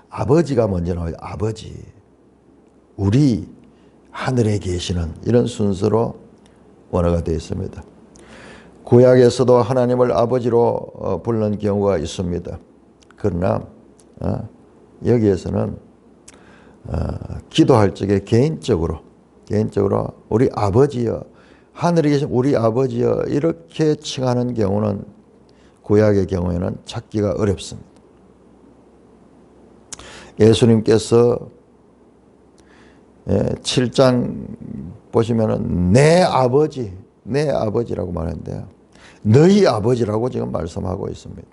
아버지가 먼저 나와요. 아버지. 우리 하늘에 계시는, 이런 순서로 원어가 되어 있습니다. 구약에서도 하나님을 아버지로 부르는 경우가 있습니다. 그러나 여기에서는 기도할 적에 개인적으로 우리 아버지여, 하늘에 계신 우리 아버지여 이렇게 칭하는 경우는 구약의 경우에는 찾기가 어렵습니다. 예수님께서 7장 보시면은 내 아버지라고 말하는데요. 너희 아버지라고 지금 말씀하고 있습니다.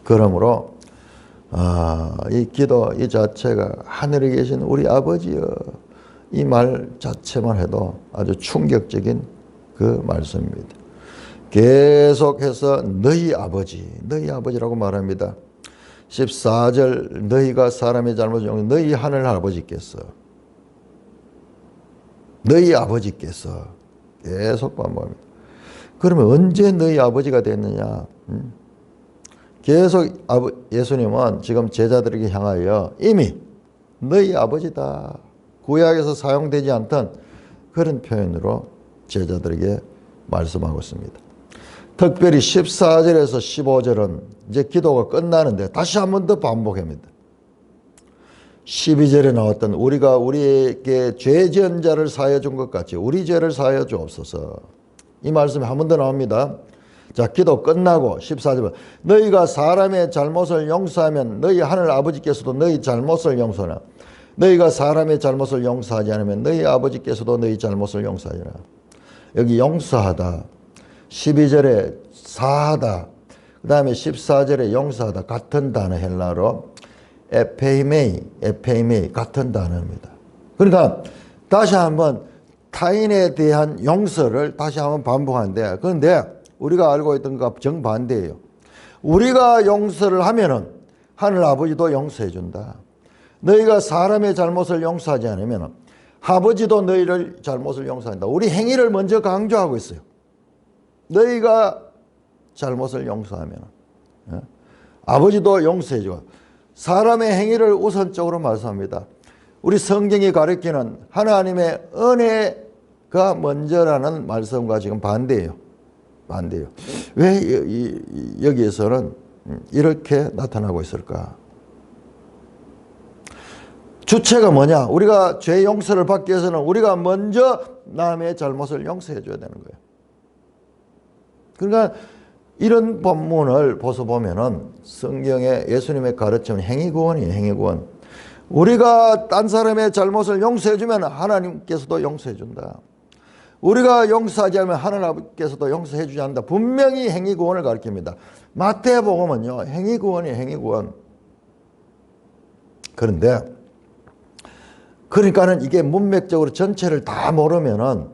그러므로 이 기도 이 자체가 하늘에 계신 우리 아버지여, 이 말 자체만 해도 아주 충격적인 그 말씀입니다. 계속해서 너희 아버지라고 말합니다. 14절 너희가 사람의 잘못을 용서, 너희 하늘 아버지께서, 너희 아버지께서 계속 반복합니다. 그러면 언제 너희 아버지가 됐느냐? 계속 예수님은 지금 제자들에게 향하여 이미 너희 아버지다, 구약에서 사용되지 않던 그런 표현으로 제자들에게 말씀하고 있습니다. 특별히 14절에서 15절은 이제 기도가 끝나는데 다시 한 번 더 반복합니다. 12절에 나왔던 우리가 우리에게 죄 지은 자를 사하여 준 것 같이 우리 죄를 사하여 주옵소서, 이 말씀이 한 번 더 나옵니다. 자, 기도 끝나고 14절 너희가 사람의 잘못을 용서하면 너희 하늘 아버지께서도 너희 잘못을 용서하나 너희가 사람의 잘못을 용서하지 않으면 너희 아버지께서도 너희 잘못을 용서하리라. 여기 용서하다, 12절에 사하다, 그 다음에 14절에 용서하다, 같은 단어 헬라로 에페이메이 같은 단어입니다. 그러니까 다시 한번 타인에 대한 용서를 다시 한번 반복하는데, 그런데 우리가 알고 있던 것과 정반대예요. 우리가 용서를 하면은 하늘 아버지도 용서해 준다. 너희가 사람의 잘못을 용서하지 않으면 아버지도 너희를 잘못을 용서한다. 우리 행위를 먼저 강조하고 있어요. 너희가 잘못을 용서하면 아버지도 용서해 주고, 사람의 행위를 우선적으로 말씀합니다. 우리 성경이 가르치는 하나님의 은혜가 먼저라는 말씀과 지금 반대예요. 왜 여기에서는 이렇게 나타나고 있을까? 주체가 뭐냐? 우리가 죄 용서를 받기 위해서는 우리가 먼저 남의 잘못을 용서해 줘야 되는 거예요. 그러니까 이런 본문을 보면은 성경의 예수님의 가르침은 행위구원이에요. 행위구원. 우리가 딴 사람의 잘못을 용서해주면 하나님께서도 용서해준다. 우리가 용서하지 않으면 하나님께서도 용서해주지 않는다. 분명히 행위구원을 가르칩니다. 마태복음은요, 행위구원이에요. 행위구원. 그런데 그러니까는 이게 문맥적으로 전체를 다 모르면은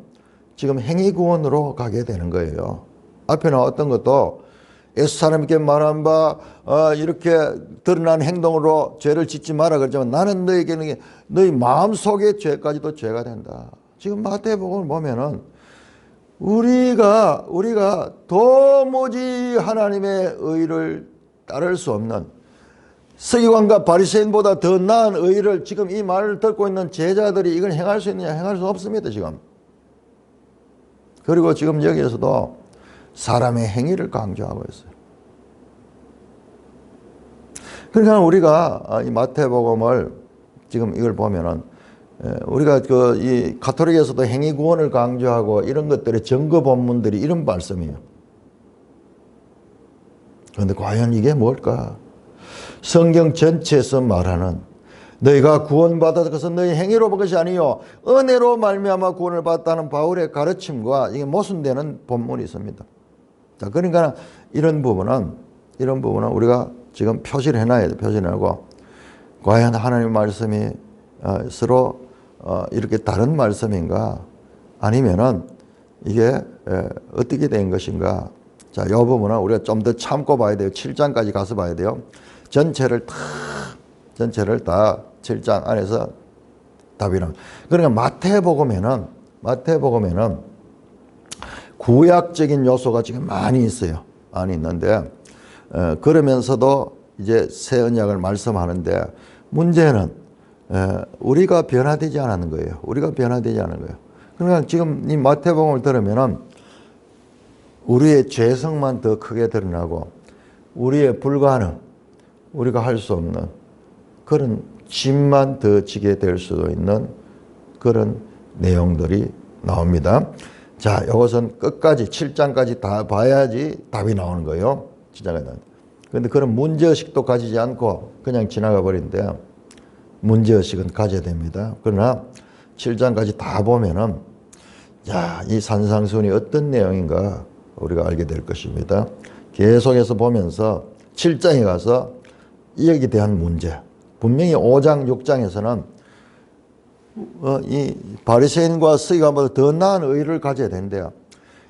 지금 행위구원으로 가게 되는 거예요. 앞에 나왔던 것도 예수 사람에게 말한 바 이렇게 드러난 행동으로 죄를 짓지 마라 그러지만 나는 너에게는 너희 마음속의 죄까지도 죄가 된다. 지금 마태복음을 보면은 우리가 도무지 하나님의 의를 따를 수 없는 서기관과 바리새인보다 더 나은 의를 지금 이 말을 듣고 있는 제자들이 이걸 행할 수 있느냐? 행할 수 없습니다. 지금. 그리고 지금 여기에서도 사람의 행위를 강조하고 있어요. 그러니까 우리가 이 마태복음을 지금 이걸 보면은 우리가 이 가톨릭에서도 행위 구원을 강조하고 이런 것들의 증거 본문들이 이런 말씀이에요. 그런데 과연 이게 뭘까? 성경 전체에서 말하는 너희가 구원받은 것은 너희 행위로 본 것이 아니요 은혜로 말미암아 구원을 받았다는 바울의 가르침과 이게 모순되는 본문이 있습니다. 자, 그러니까 이런 부분은 우리가 지금 표시를 해놔야 돼. 표시를 하고 과연 하나님의 말씀이 서로 이렇게 다른 말씀인가 아니면은 이게 어떻게 된 것인가. 자, 이 부분은 우리가 좀 더 참고 봐야 돼요. 7장까지 가서 봐야 돼요. 전체를 다 7장 안에서 답이 나옵니다. 그러니까 마태복음에는 구약적인 요소가 지금 많이 있어요. 많이 있는데 그러면서도 이제 새 언약을 말씀하는데 문제는 우리가 변화되지 않는 거예요. 우리가 변화되지 않는 거예요. 그러니까 지금 이 마태복음을 들으면은 우리의 죄성만 더 크게 드러나고 우리의 불가능, 우리가 할 수 없는 그런 짐만 더 지게 될 수도 있는 그런 내용들이 나옵니다. 자, 이것은 끝까지 7장까지 다 봐야지 답이 나오는 거예요. 7장까지. 그런데 그런 문제의식도 가지지 않고 그냥 지나가 버린데 문제의식은 가져야 됩니다. 그러나 7장까지 다 보면은 야, 이 산상수훈이 어떤 내용인가 우리가 알게 될 것입니다. 계속해서 보면서 7장에 가서 여기에 대한 문제, 분명히 5장, 6장에서는 이 바리새인과 서기관보다 더 나은 의를 가져야 된대요.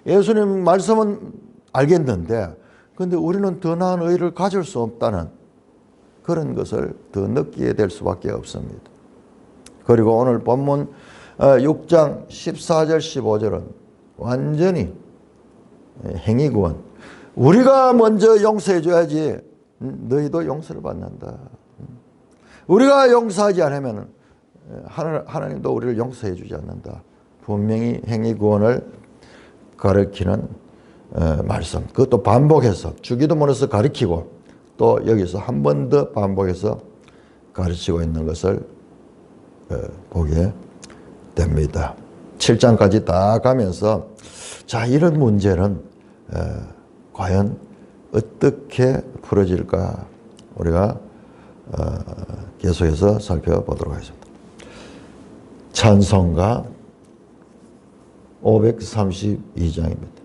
예수님 말씀은 알겠는데 그런데 우리는 더 나은 의를 가질 수 없다는 그런 것을 더 느끼게 될 수밖에 없습니다. 그리고 오늘 본문 6장 14절 15절은 완전히 행위구원. 우리가 먼저 용서해 줘야지 너희도 용서를 받는다. 우리가 용서하지 않으면 하나님도 우리를 용서해 주지 않는다. 분명히 행위구원을 가르치는 말씀. 그것도 반복해서 주기도문에서 가르치고 또 여기서 한 번 더 반복해서 가르치고 있는 것을 보게 됩니다. 7장까지 다 가면서 자, 이런 문제는 과연 어떻게 풀어질까 우리가 계속해서 살펴보도록 하겠습니다. 찬송가 532장입니다.